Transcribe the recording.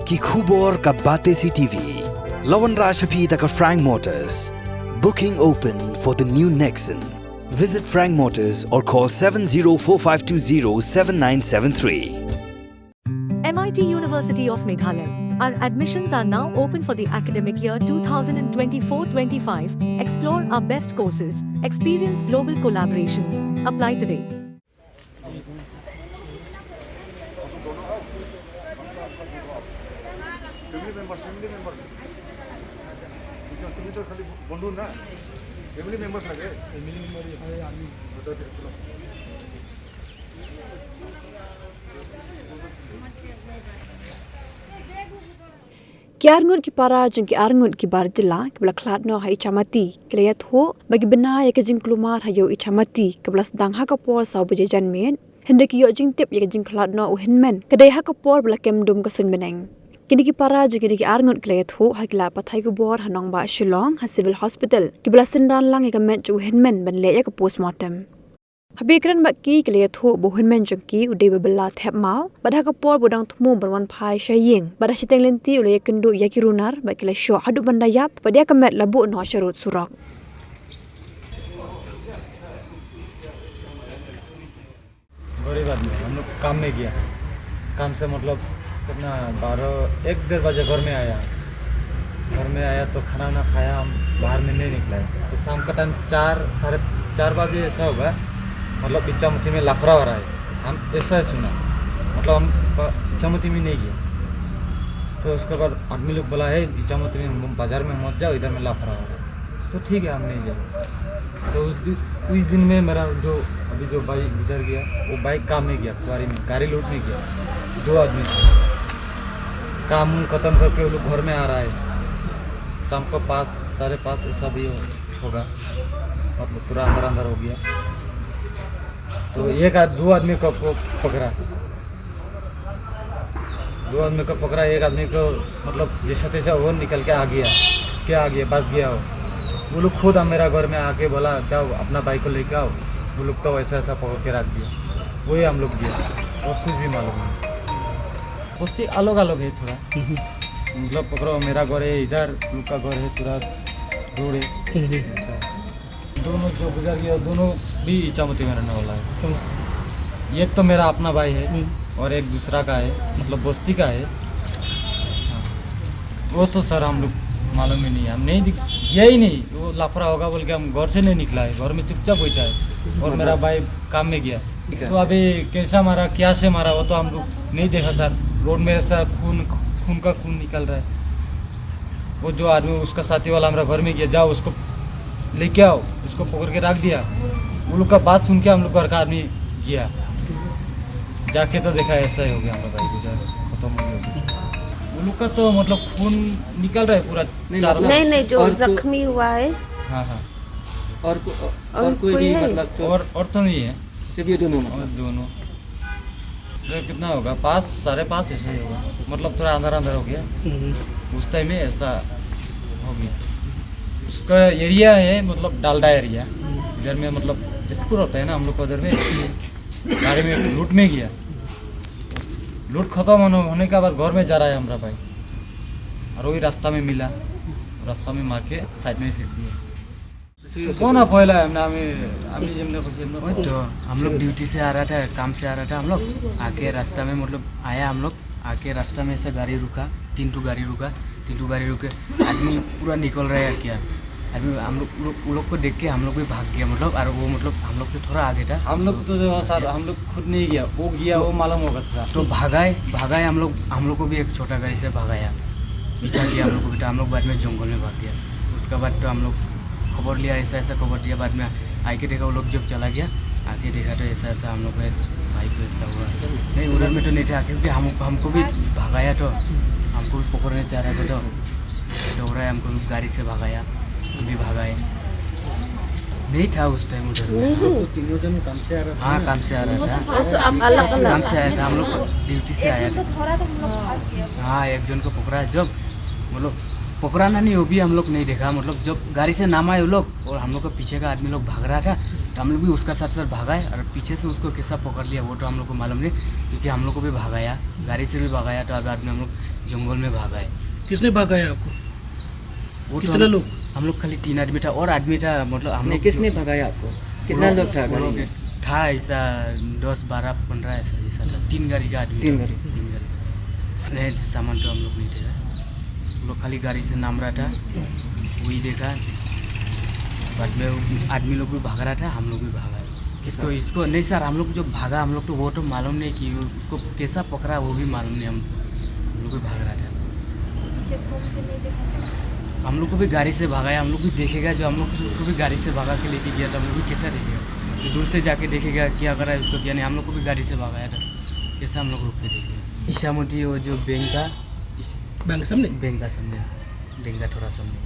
Kikubor ka Batesi TV. Lawan Rashapi taka Frank Motors. Booking open for the new Nexon. Visit Frank Motors or call 7045207973. MIT University of Meghalaya. Our admissions are now open for the academic year 2024-25. Explore our best courses, experience global collaborations. Apply today. Family member तुम्ही तो खाली बंधू ना family members लगे family member है आदमी चलो Kiarngun ki para jeng ki arngun ki barjela kebla kladno ha ichamati kelaya tho bagi bena ya ke jing klumar hayo ichamati kebla sedang ha kapor sau beje janmen hende ki yo jing tip ya ke jing kladno u henmen kedai ha kapor bla kemdum ka sun beneng kini ki para jeng ki arngun kelaya tho ha kila pathai ku bor hanong ba Shillong ha civil hospital kebla senran lang ya ke men ju henmen ben le ya ke postmortem Habikran bakki kelaya tho bo henmen jeng ki ude bebela thep mau badha kapor bodang thmu berwan phai shaying badha siteng lenti ule kendu yakirunar bakila sho hadu bandayap padia kamet labu no sharut surak गरीब आदमी हम लोग काम में गया काम से मतलब कितना 1-1:30 बजे घर में आया तो खाना ना खाया हम बाहर में नहीं निकला है तो शाम का टाइम 4-4:30 बजे ऐसा होगा मतलब इच्छामती में लाफड़ा हो रहा है हम ऐसा ही सुना मतलब हम इच्छामती में नहीं गए तो उसके बाद आदमी लोग बोला है इच्छामती में बाज़ार में मत जाओ इधर में लाफड़ा हो रहा है तो ठीक है हम नहीं जाए तो उस दिन में मेरा जो अभी जो बाइक गुजर गया वो बाइक काम में गया कुआरी में गाड़ी लूट में गया 2 आदमी काम ख़त्म करके वो लोग घर में आ रहा है शाम को 5-5:30 ऐसा भी होगा मतलब पूरा अंदर हो गया तो 2 आदमी को पकड़ा 2 आदमी को पकड़ा एक आदमी को मतलब जैसा तैसा वो निकल के आ गया बस गया वो लोग खुद मेरा घर में आके बोला जाओ अपना बाइक को लेके आओ वो लोग तो ऐसा पकड़ के रख दिया वही हम लोग गया और कुछ भी मालूम नहीं बस्ती अलग है थोड़ा मतलब पकड़ो मेरा घर है इधर लोग का घर है पूरा रोड है ऐसा दोनों जो गुजर गया दोनों भी इच्छामती में रहने वाला है एक तो मेरा अपना भाई है और एक दूसरा का है मतलब बस्ती का है वो तो सर हम लोग मालूम ही नहीं हम नहीं गया ही नहीं वो लाफड़ा होगा बोल के हम घर से नहीं निकला है घर में चुपचाप बैठा है और मेरा भाई काम में गया तो अभी कैसा मारा क्या से मारा वो तो हम लोग नहीं देखा सर रोड में ऐसा खून का खून निकल रहा है वो जो आदमी उसका साथी वाला हमारा घर में गया जाओ उसको लेके आओ उसको पकड़ के रख दिया वो लोग का बात सुन के हम लोग घर का आदमी गया जाके तो देखा ऐसा ही हो गया हम लोग भाई गुजर खत्म हो गया वो लोग का तो मतलब खून निकल रहा है पूरा नहीं जो जख्मी हुआ है हाँ और कोई भी मतलब और तो नहीं है सिर्फ ये दोनों दोनों तो कितना होगा 5-5:30 ऐसा ही होगा मतलब थोड़ा अंदर हो गया उस टाइम में ऐसा हो गया उसका एरिया है मतलब डालडा एरिया इधर में मतलब स्पूर होता है ना हम लोग को उधर में गाड़ी में लूट में गया लूट खत्म होने के बाद घर में जा रहा है हमारा भाई और वही रास्ता में मिला रास्ता में मार के साइड में फेंक दिया कौन आप पहला है तो हम लोग ड्यूटी से आ रहा था काम से आ रहा था हम लोग आके रास्ता में मतलब आया हम लोग आके रास्ता में ऐसा गाड़ी रुका 3 गाड़ी रुके आदमी पूरा निकल रहा है क्या आदमी हम लोग को देख के हम लोग भी भाग गया मतलब और वो मतलब हम लोग से थोड़ा आगे था हम लोग तो सर हम लोग खुद नहीं गया वो मालूम होगा थोड़ा तो भागाए हम लोग को भी एक छोटा गाड़ी से भगाया पीछा किया हम लोग को बेटा हम लोग बाद में जंगल में भाग गया उसके बाद तो हम लोग खबर लिया ऐसा खबर दिया बाद में आके देखा वो लोग जब चला गया आके देखा तो ऐसा हम लोग भाई को ऐसा हुआ नहीं उधर में तो नहीं था क्योंकि हमको भी भगाया तो हमको भी पकड़ने चाह रहे थे तो दौड़ा है हमको गाड़ी से भगाया भी भगाए नहीं था उस टाइम उधर तीनों जन काम से आ रहा था हाँ काम से आ रहा था काम से आया था हम लोग ड्यूटी से आया था हाँ एक जन को पकड़ा जब मतलब पकड़ाना नहीं वो भी हम लोग नहीं देखा मतलब जब गाड़ी से नाम आए वो लोग और हम लोग के पीछे का आदमी लोग भाग रहा था तो हम लोग भी उसका साथ साथ भागाए और पीछे से उसको कैसा पकड़ लिया वो तो हम लोग को मालूम नहीं, क्योंकि हम लोग को भी भागाया, गाड़ी से भी भागाया, तो बाद में हम लोग जंगल में भागाए। किसने भगाया आपको? वो तो कितना लोग? हम लोग खाली 3 आदमी था और आदमी था, मतलब हम लोग किसने भगाया आपको? कितना लोग था गाड़ी में? था ऐसा 10, 12, 15 ऐसा जैसा था। 3 गाड़ी का आदमी। 3 गाड़ी। नहीं, ऐसे सामान तो हम लोग नहीं थे, हम लोग खाली गाड़ी से नाम रहा था, वही देखा। बाद में आदमी लोग भी भाग रहा था, हम लोग भी भागा। इसको नहीं सर, हम लोग जो भागा हम लोग तो वो तो मालूम नहीं कि उसको कैसा पकड़ा वो भी मालूम नहीं, हम लोग भी भाग रहा था। हम लोग को भी गाड़ी से भगाया, हम लोग भी देखेगा, जो हम लोग को भी गाड़ी से भगा के लेके गया था, हम लोग भी कैसा देखेगा, तो दूर से जाके देखेगा क्या करा है उसको, क्या नहीं। हम लोग को भी गाड़ी से भगाया था, कैसा हम लोग रुक के देखेगा। ईशामती वो जो बैंक का बैंक सामने? बैंक का सामने, बैंक का थोड़ा सामने।